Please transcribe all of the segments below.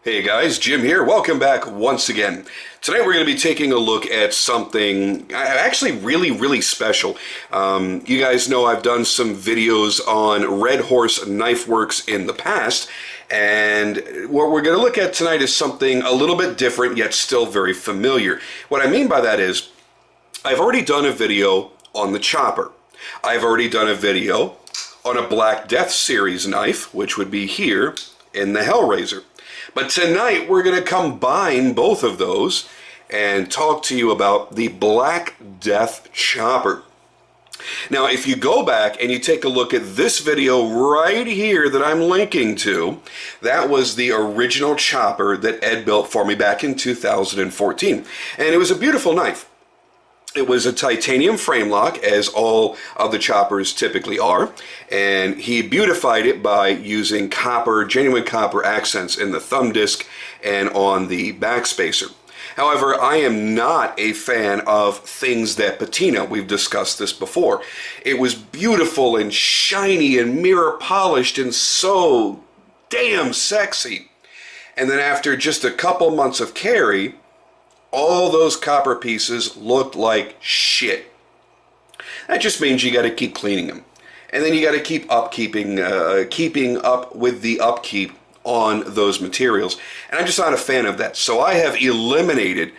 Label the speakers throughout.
Speaker 1: Hey guys, Jim here. Welcome back once again. Tonight we're going to be taking a look at something actually really special. You guys know I've done some videos on Red Horse Knife Works in the past, and what we're going to look at tonight is something a little bit different yet still very familiar. What I mean by that is I've already done a video on the chopper. I've already done a video on a Black Death series knife, which would be here in the Hellraiser. But tonight we're going to combine both of those and talk to you about the Black Death chopper. Now, if you go back and you take a look at this video right here that I'm linking to, that was the original chopper that Ed built for me back in 2014. And it was a beautiful knife. It was a titanium frame lock, as all of the choppers typically are, and he beautified it by using copper, genuine copper accents in the thumb disc and on the backspacer. However, I am not a fan of things that patina. We've discussed this before. It was beautiful and shiny and mirror polished and so damn sexy. And then after just a couple months of carry, all those copper pieces looked like shit. That just means you got to keep cleaning them. And then you got to keep keeping up with the upkeep on those materials. And I'm just not a fan of that. So I have eliminated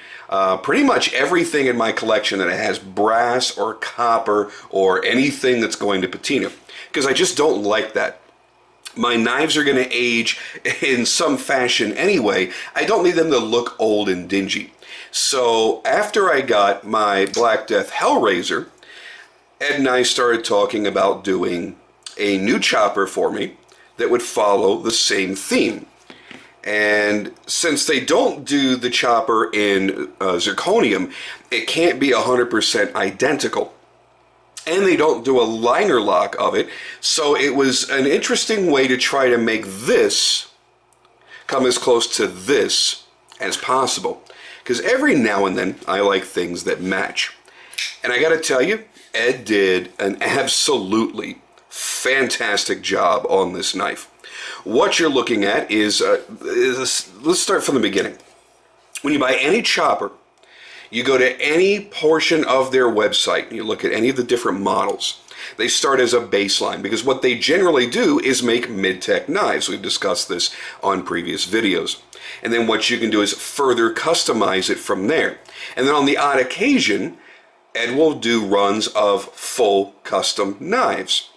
Speaker 1: pretty much everything in my collection that has brass or copper or anything that's going to patina, because I just don't like that. My knives are going to age in some fashion anyway. I don't need them to look old and dingy. So after I got my Black Death Hellraiser, Ed and I started talking about doing a new chopper for me that would follow the same theme. And since they don't do the chopper in zirconium, it can't be 100% identical. And they don't do a liner lock of it, so it was an interesting way to try to make this come as close to this as possible. Because every now and then, I like things that match. And I gotta tell you, Ed did an absolutely fantastic job on this knife. What you're looking at is let's start from the beginning. When you buy any chopper, you go to any portion of their website and you look at any of the different models. They start as a baseline, because what they generally do is make mid-tech knives. We've discussed this on previous videos. And then what you can do is further customize it from there. And then on the odd occasion, Ed will do runs of full custom knives.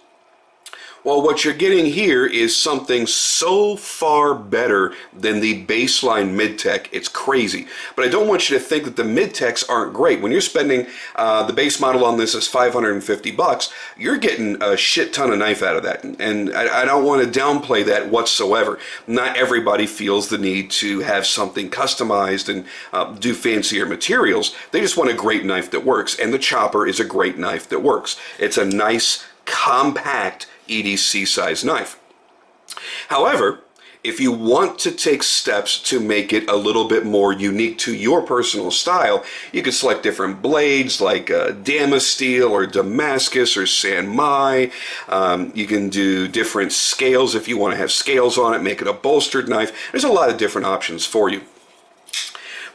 Speaker 1: Well, what you're getting here is something so far better than the baseline mid-tech. It's crazy. But I don't want you to think that the mid-techs aren't great. When you're spending, the base model on this is $550, you're getting a shit ton of knife out of that. And I don't want to downplay that whatsoever. Not everybody feels the need to have something customized and do fancier materials. They just want a great knife that works. And the chopper is a great knife that works. It's a nice, compact EDC size knife. However, if you want to take steps to make it a little bit more unique to your personal style, you can select different blades like Damasteel or Damascus or San Mai. You can do different scales if you want to have scales on it, make it a bolstered knife. There's a lot of different options for you.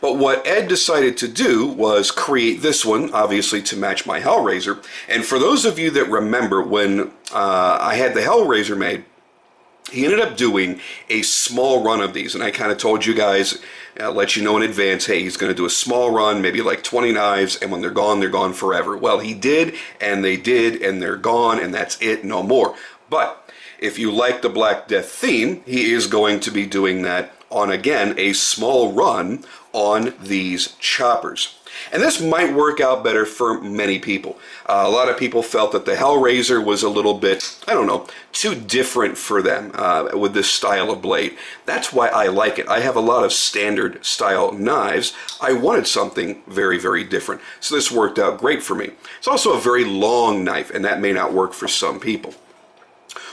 Speaker 1: But what Ed decided to do was create this one, obviously to match my Hellraiser. And for those of you that remember when I had the Hellraiser made, he ended up doing a small run of these. And I kind of told you guys, let you know in advance, hey, he's going to do a small run, maybe like 20 knives, and when they're gone forever. Well, he did, and they did, and they're gone, and that's it, no more. But if you like the Black Death theme, he is going to be doing that on, again, a small run on these choppers. And this might work out better for many people. A lot of people felt that the Hellraiser was a little bit, I don't know, too different for them with this style of blade. That's why I like it. I have a lot of standard style knives. I wanted something very different. So this worked out great for me. It's also a very long knife, and that may not work for some people.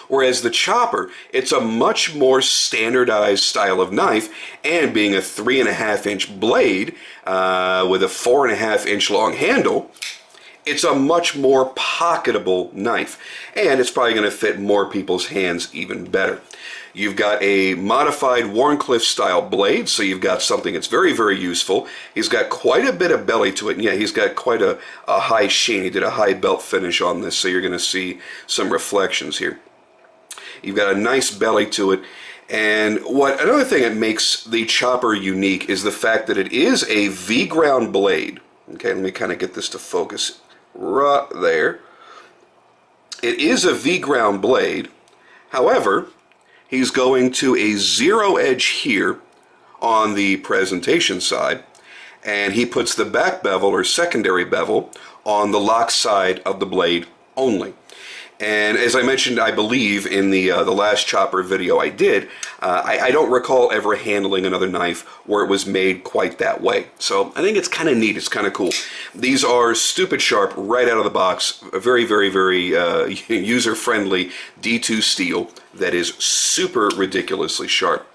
Speaker 1: Whereas the chopper, it's a much more standardized style of knife, and being a 3.5-inch blade with a 4.5-inch long handle, it's a much more pocketable knife, and it's probably going to fit more people's hands even better. You've got a modified Warncliffe style blade, so you've got something that's very, very useful. He's got quite a bit of belly to it, and yeah, he's got quite a high sheen. He did a high belt finish on this, so you're going to see some reflections here. You've got a nice belly to it. And another thing that makes the chopper unique is the fact that it is a V-ground blade. Okay, let me kind of get this to focus right there. It is a V-ground blade. However, he's going to a zero edge here on the presentation side, and he puts the back bevel or secondary bevel on the lock side of the blade only. And as I mentioned, I believe in the last chopper video I did, I don't recall ever handling another knife where it was made quite that way. So I think it's kind of neat. It's kind of cool. These are stupid sharp right out of the box. A very, very, very user-friendly D2 steel that is super ridiculously sharp.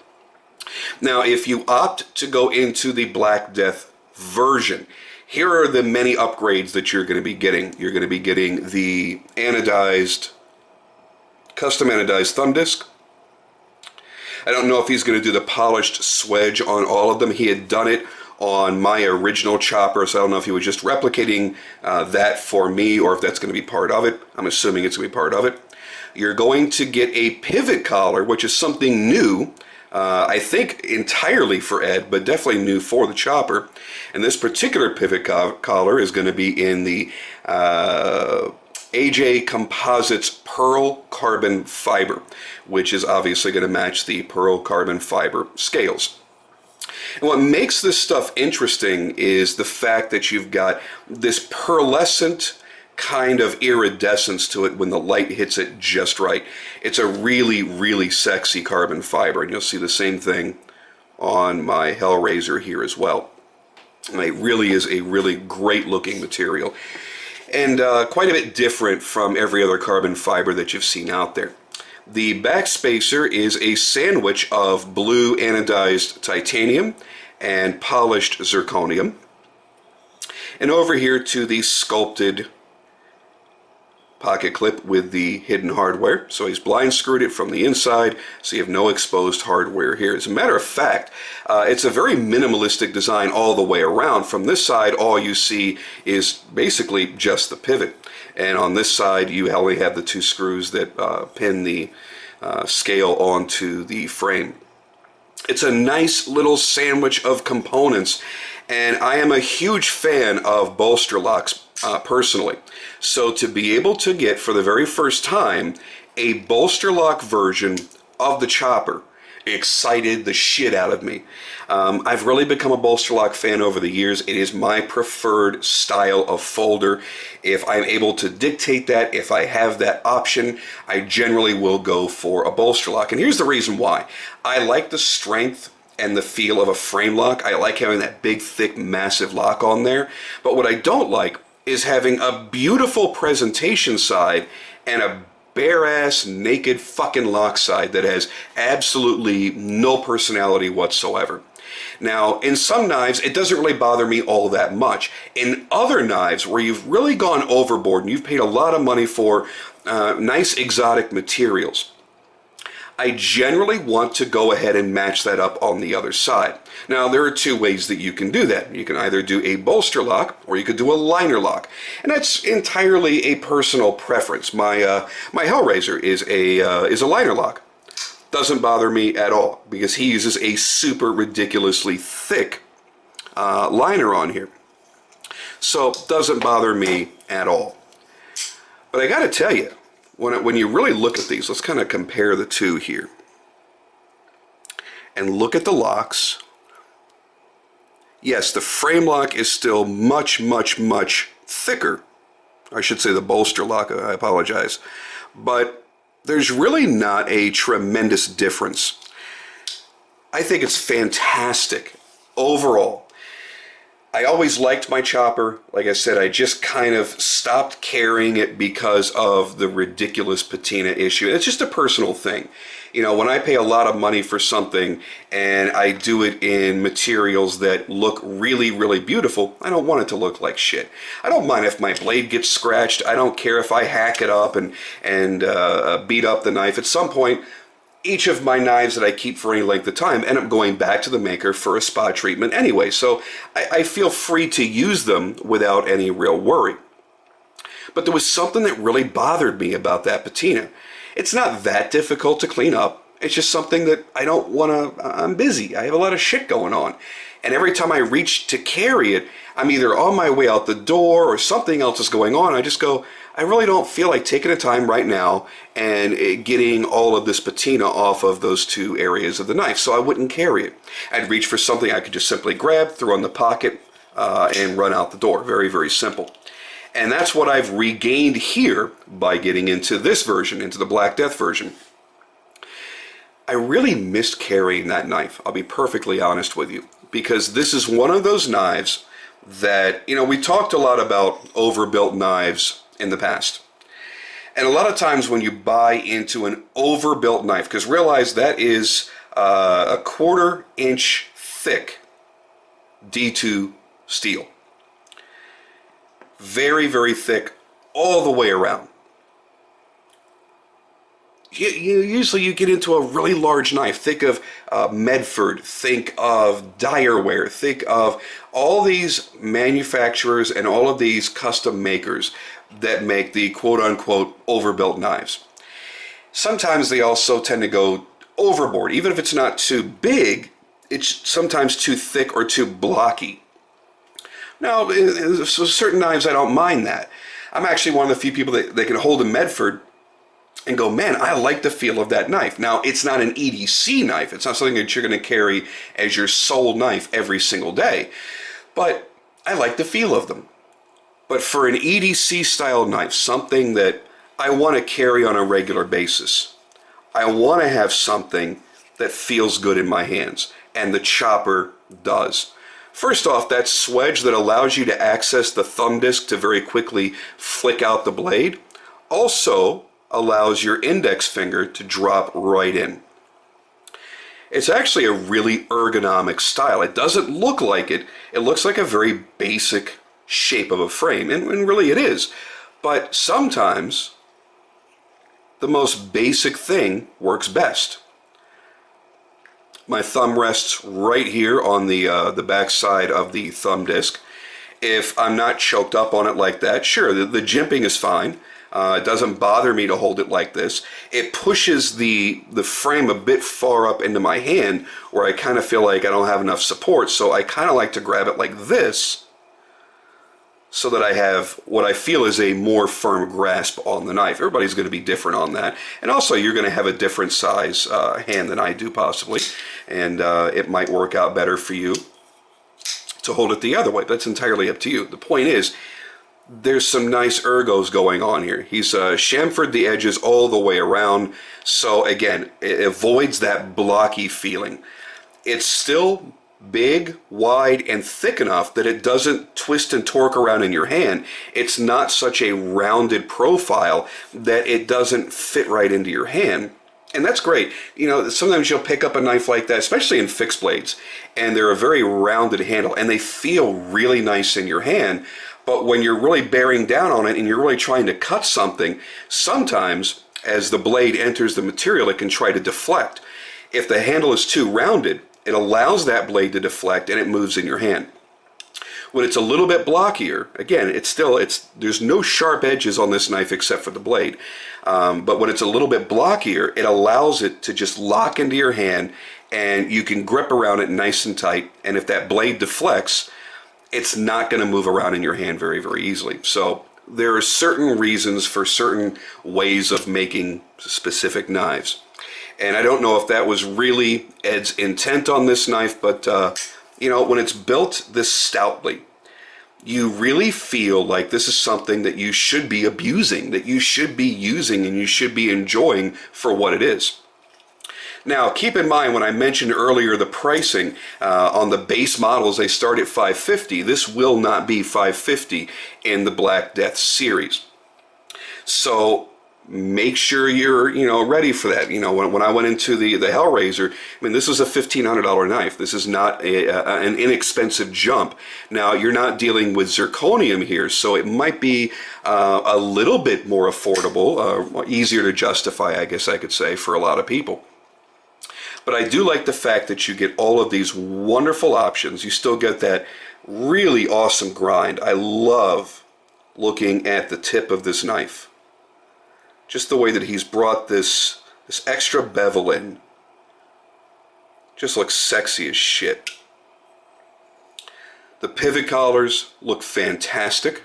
Speaker 1: Now, if you opt to go into the Black Death version, here are the many upgrades that you're going to be getting. You're going to be getting the custom anodized thumb disc. I don't know if he's going to do the polished swedge on all of them. He had done it on my original chopper, so I don't know if he was just replicating that for me or if that's going to be part of it. I'm assuming it's going to be part of it. You're going to get a pivot collar, which is something new. I think entirely for Ed, but definitely new for the chopper. And this particular pivot collar is going to be in the AJ Composites Pearl Carbon Fiber, which is obviously going to match the Pearl Carbon Fiber scales. And what makes this stuff interesting is the fact that you've got this pearlescent kind of iridescence to it when the light hits it just right. It's a really, really sexy carbon fiber, and you'll see the same thing on my Hellraiser here as well. And it really is a really great looking material, and quite a bit different from every other carbon fiber that you've seen out there. The back spacer is a sandwich of blue anodized titanium and polished zirconium. And over here to the sculpted pocket clip with the hidden hardware. So he's blind screwed it from the inside, so you have no exposed hardware here. As a matter of fact, it's a very minimalistic design all the way around. From this side, all you see is basically just the pivot. And on this side, you only have the two screws that pin the scale onto the frame. It's a nice little sandwich of components, and I am a huge fan of bolster locks personally. So to be able to get, for the very first time, a bolster lock version of the chopper excited the shit out of me. I've really become a bolster lock fan over the years. It is my preferred style of folder. If I'm able to dictate that, if I have that option, I generally will go for a bolster lock. And here's the reason why. I like the strength and the feel of a frame lock. I like having that big, thick, massive lock on there. But what I don't like is having a beautiful presentation side and a bare-ass, naked fucking lock side that has absolutely no personality whatsoever. Now, in some knives, it doesn't really bother me all that much. In other knives, where you've really gone overboard and you've paid a lot of money for nice exotic materials, I generally want to go ahead and match that up on the other side. Now, there are two ways that you can do that. You can either do a bolster lock, or you could do a liner lock. And that's entirely a personal preference. My Hellraiser is a liner lock. Doesn't bother me at all, because he uses a super ridiculously thick liner on here. So, doesn't bother me at all. But I gotta tell you, when you really look at these, let's kind of compare the two here. And look at the locks. Yes, the frame lock is still much, much, much thicker. I should say the bolster lock, I apologize. But there's really not a tremendous difference. I think it's fantastic overall. I always liked my chopper. Like I said, I just kind of stopped carrying it because of the ridiculous patina issue. It's just a personal thing. You know, when I pay a lot of money for something and I do it in materials that look really, really beautiful, I don't want it to look like shit. I don't mind if my blade gets scratched. I don't care if I hack it up and beat up the knife. At some point, each of my knives that I keep for any length of time end up going back to the maker for a spot treatment anyway, so I feel free to use them without any real worry. But there was something that really bothered me about that patina. It's not that difficult to clean up. It's just something that I don't want to, I'm busy. I have a lot of shit going on. And every time I reach to carry it, I'm either on my way out the door or something else is going on. I just go, I really don't feel like taking the time right now and getting all of this patina off of those two areas of the knife, so I wouldn't carry it. I'd reach for something I could just simply grab, throw in the pocket, and run out the door. Very, very simple. And that's what I've regained here by getting into this version, into the Black Death version. I really missed carrying that knife, I'll be perfectly honest with you, because this is one of those knives that, you know, we talked a lot about overbuilt knives in the past. And a lot of times when you buy into an overbuilt knife, because realize that is a 1/4 inch thick D2 steel. Very, very thick all the way around. Usually you get into a really large knife. Think of Medford, think of Direware, think of all these manufacturers and all of these custom makers that make the quote-unquote overbuilt knives. Sometimes they also tend to go overboard. Even if it's not too big, it's sometimes too thick or too blocky. Now, so certain knives, I don't mind that. I'm actually one of the few people that can hold a Medford and go, man, I like the feel of that knife. Now, it's not an EDC knife. It's not something that you're going to carry as your sole knife every single day. But I like the feel of them. But for an EDC style knife, something that I want to carry on a regular basis, I want to have something that feels good in my hands. And the chopper does. First off, that swedge that allows you to access the thumb disc to very quickly flick out the blade also allows your index finger to drop right in. It's actually a really ergonomic style. It doesn't look like it. It looks like a very basic shape of a frame, and really it is. But sometimes the most basic thing works best. My thumb rests right here on the back side of the thumb disc. If I'm not choked up on it like that, sure, the jimping is fine. It doesn't bother me to hold it like this. It pushes the frame a bit far up into my hand where I kind of feel like I don't have enough support, so I kind of like to grab it like this so that I have what I feel is a more firm grasp on the knife. Everybody's going to be different on that. And also you're going to have a different size hand than I do possibly, and it might work out better for you to hold it the other way. That's entirely up to you. The point is, there's some nice ergos going on here. He's chamfered the edges all the way around, so again, it avoids that blocky feeling. It's still big, wide, and thick enough that it doesn't twist and torque around in your hand. It's not such a rounded profile that it doesn't fit right into your hand. And that's great. You know, sometimes you'll pick up a knife like that, especially in fixed blades, and they're a very rounded handle, and they feel really nice in your hand. But when you're really bearing down on it and you're really trying to cut something, sometimes as the blade enters the material, it can try to deflect. If the handle is too rounded, it allows that blade to deflect and it moves in your hand. When it's a little bit blockier, again, there's no sharp edges on this knife except for the blade. But when it's a little bit blockier, it allows it to just lock into your hand and you can grip around it nice and tight. And if that blade deflects, it's not going to move around in your hand very, very easily. So there are certain reasons for certain ways of making specific knives. And I don't know if that was really Ed's intent on this knife, but you know, when it's built this stoutly, you really feel like this is something that you should be abusing, that you should be using, and you should be enjoying for what it is. Now, keep in mind when I mentioned earlier the pricing on the base models, they start at $550. This will not be $550 in the Black Death series. So make sure you're ready for that. You know, when I went into the Hellraiser, I mean, this is a $1,500 knife. This is not an inexpensive jump. Now, you're not dealing with zirconium here, so it might be a little bit more affordable, easier to justify, I guess I could say, for a lot of people. But I do like the fact that you get all of these wonderful options. You still get that really awesome grind. I love looking at the tip of this knife. Just the way that he's brought this extra bevel in. Just looks sexy as shit. The pivot collars look fantastic.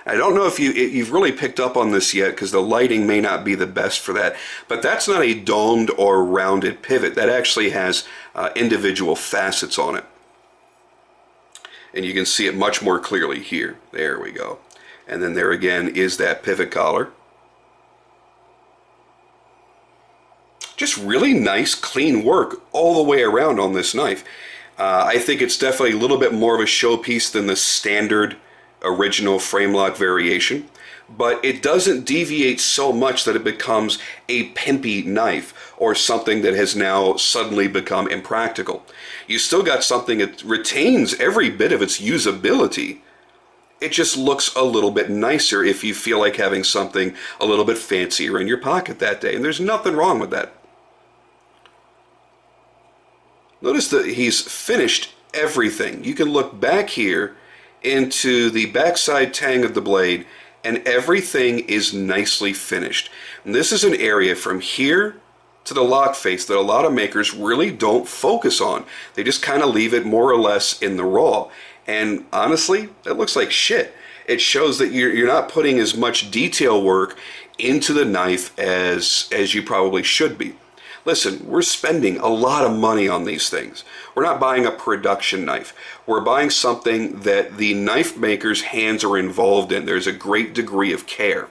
Speaker 1: I don't know if you've really picked up on this yet because the lighting may not be the best for that, but that's not a domed or rounded pivot. That actually has individual facets on it. And you can see it much more clearly here. There we go. And then there again is that pivot collar. Just really nice, clean work all the way around on this knife. I think it's definitely a little bit more of a showpiece than the standard original frame lock variation, but it doesn't deviate so much that it becomes a pimpy knife or something that has now suddenly become impractical. You still got something that retains every bit of its usability. It just looks a little bit nicer if you feel like having something a little bit fancier in your pocket that day, and there's nothing wrong with that. Notice that he's finished everything. You can look back here into the backside tang of the blade, and everything is nicely finished. And this is an area from here to the lock face that a lot of makers really don't focus on. They just kind of leave it more or less in the raw. And honestly, that looks like shit. It shows that you're not putting as much detail work into the knife as you probably should be. Listen, we're spending a lot of money on these things. We're not buying a production knife. We're buying something that the knife maker's hands are involved in. There's a great degree of care.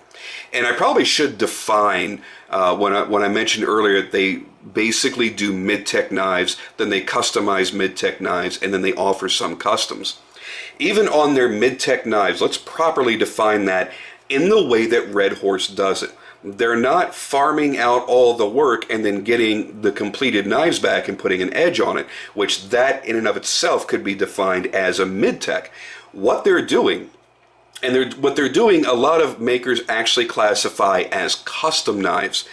Speaker 1: And I probably should define, when I mentioned earlier that they basically do mid-tech knives, then they customize mid-tech knives, and then they offer some customs. Even on their mid-tech knives, let's properly define that in the way that Red Horse does it. They're not farming out all the work and then getting the completed knives back and putting an edge on it, which that in and of itself could be defined as a mid-tech. What they're doing, what they're doing, a lot of makers actually classify as custom knives.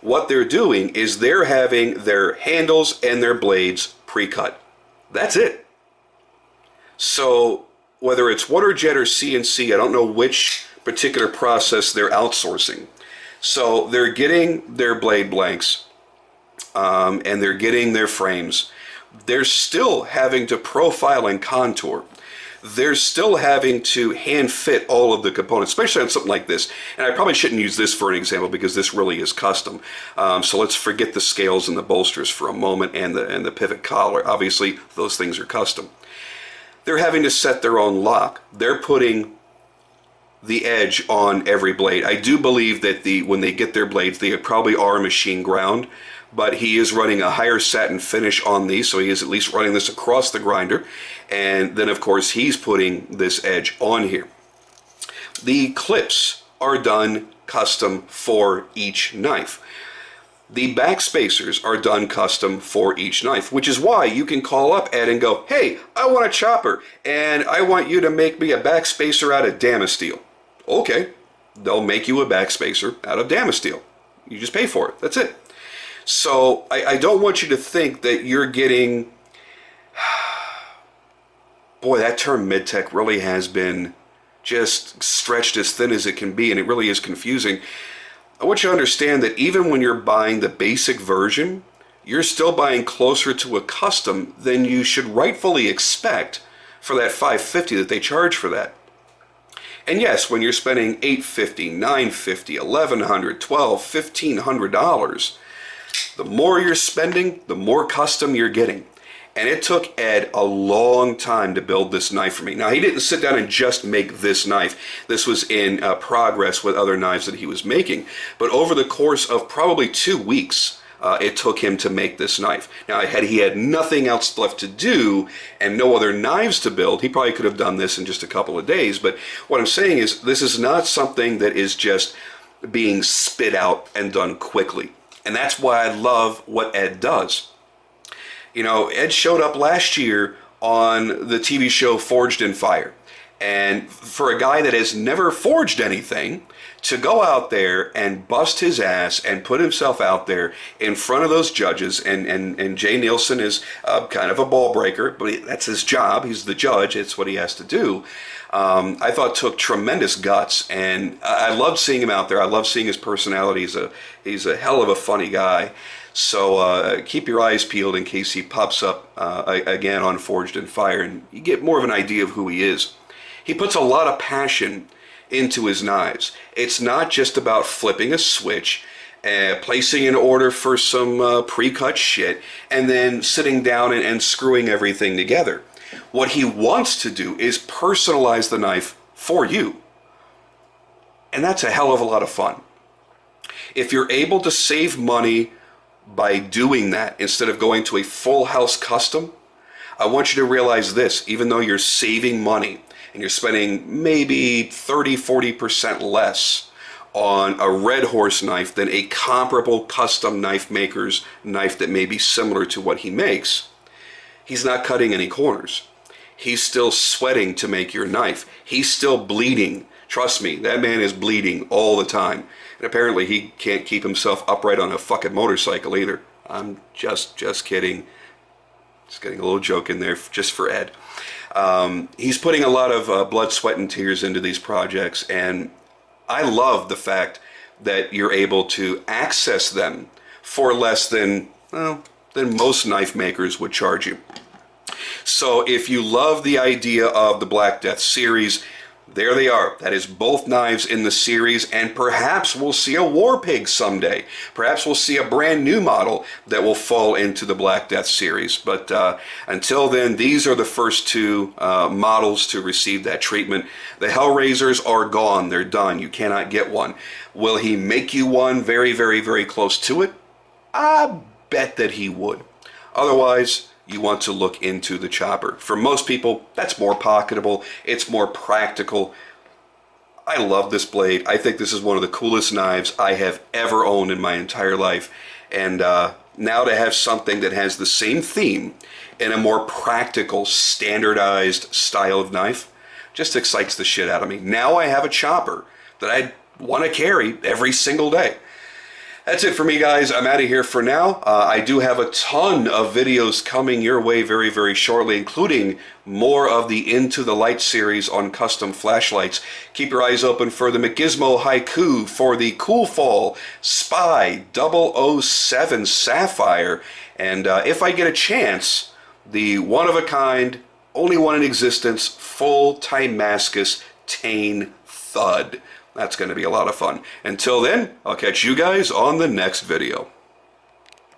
Speaker 1: What they're doing is they're having their handles and their blades pre-cut. That's it. So whether it's waterjet or CNC, I don't know which particular process they're outsourcing. So they're getting their blade blanks and they're getting their frames. They're still having to profile and contour. They're still having to hand fit all of the components, especially on something like this. And I probably shouldn't use this for an example because this really is custom. So let's forget the scales and the bolsters for a moment and the pivot collar. Obviously, those things are custom. They're having to set their own lock. They're putting the edge on every blade. I do believe that when they get their blades, they probably are machine ground, but he is running a higher satin finish on these, so he is at least running this across the grinder, and then of course he's putting this edge on here. The clips are done custom for each knife. The back spacers are done custom for each knife, which is why you can call up Ed and go, hey, I want a chopper, and I want you to make me a back spacer out of Damasteel. Okay, they'll make you a back spacer out of Damasteel. You just pay for it. That's it. So I don't want you to think that you're getting... Boy, that term mid-tech really has been just stretched as thin as it can be, and it really is confusing. I want you to understand that even when you're buying the basic version, you're still buying closer to a custom than you should rightfully expect for that $550 that they charge for that. And yes, when you're spending $850, $950, $1,100, $1,200, $1,500, the more you're spending, the more custom you're getting. And it took Ed a long time to build this knife for me. Now, he didn't sit down and just make this knife. This was in progress with other knives that he was making. But over the course of probably 2 weeks, it took him to make this knife. Now, had he had nothing else left to do and no other knives to build, he probably could have done this in just a couple of days. But what I'm saying is this is not something that is just being spit out and done quickly. And that's why I love what Ed does. You know, Ed showed up last year on the TV show Forged in Fire. And for a guy that has never forged anything, to go out there and bust his ass and put himself out there in front of those judges, and Jay Nielsen is kind of a ball breaker, but that's his job. He's the judge. It's what he has to do. I thought took tremendous guts, and I loved seeing him out there. I love seeing his personality. He's a hell of a funny guy. So keep your eyes peeled in case he pops up again on Forged in Fire, and you get more of an idea of who he is. He puts a lot of passion into his knives. It's not just about flipping a switch, placing an order for some pre-cut shit, and then sitting down and screwing everything together. What he wants to do is personalize the knife for you. And that's a hell of a lot of fun. If you're able to save money by doing that instead of going to a full house custom, I want you to realize this: even though you're saving money and you're spending maybe 30-40% less on a Red Horse knife than a comparable custom knife maker's knife that may be similar to what he makes, he's not cutting any corners. He's still sweating to make your knife. He's still bleeding. Trust me, that man is bleeding all the time. And apparently he can't keep himself upright on a fucking motorcycle either. I'm just kidding. Just getting a little joke in there just for Ed. He's putting a lot of blood, sweat, and tears into these projects, and I love the fact that you're able to access them for less than most knife makers would charge you. So if you love the idea of the Black Death series, there they are. That is both knives in the series, and perhaps we'll see a War Pig someday. Perhaps we'll see a brand new model that will fall into the Black Death series. But until then, these are the first two models to receive that treatment. The Hellraisers are gone. They're done. You cannot get one. Will he make you one very, very, very close to it? I bet that he would. Otherwise, you want to look into the chopper. For most people, that's more pocketable. It's more practical. I love this blade. I think this is one of the coolest knives I have ever owned in my entire life. And now to have something that has the same theme in a more practical, standardized style of knife just excites the shit out of me. Now I have a chopper that I want to carry every single day. That's it for me, guys. I'm out of here for now. I do have a ton of videos coming your way very, very shortly, including more of the Into the Light series on custom flashlights. Keep your eyes open for the Macgizmo Haiku for the Cool Fall Spy 007 Sapphire. And if I get a chance, the one-of-a-kind, only one in existence, full Timascus Tane Thud. That's going to be a lot of fun. Until then, I'll catch you guys on the next video.